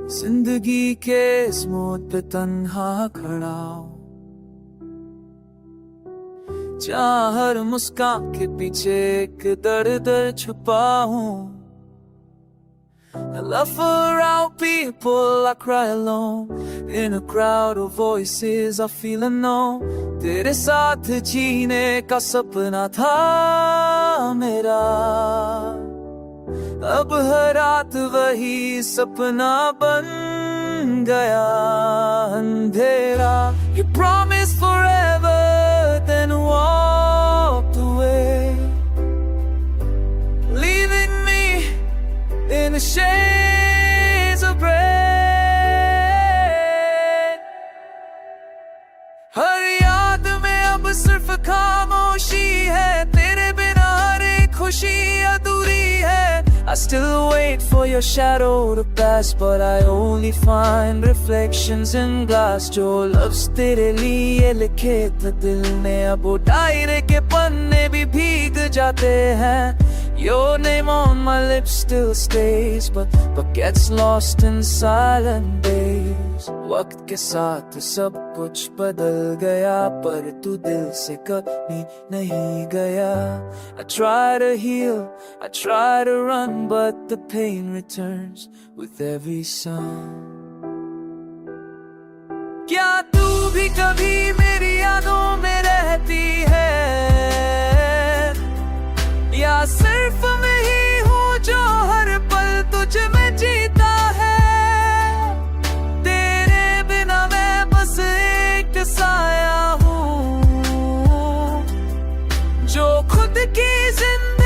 जिंदगी के इस मोड़ पे तन्हा खड़ा हूँ, जहाँ हर मुस्कान के पीछे एक दर्द छुपा हूँ। I laugh around people, I cry alone. In a crowd of voices I feel unknown. तेरे साथ जीने का सपना था मेरा, अब हर रात वही सपना बन गया अंधेरा। You promised forever, then walked away, leaving me in the shades of gray. हर याद में अब सिर्फ खामोशी है, तेरे बिना हर एक खुशी अधूरी है। I still wait for your shadow to pass, but I only find reflections in glass. जो लफ्ज़ तेरे लिए लिखे थे दिल ने, अब वो डायरे के पन्ने भी भीग जाते हैं। Your name on my lips still stays, but gets lost in silent days. वक्त के साथ सब कुछ बदल गया, पर तू दिल से कभी नहीं गया। I try to heal, I try to run, but the pain returns with every song. क्या तू भी कभी मेरी यादों में रहती है, या सिर्फ मैं ही हूँ जो हर पल तुझ में जीता है। तेरे बिना मैं बस एक साया हूँ, जो खुद की जिंदगी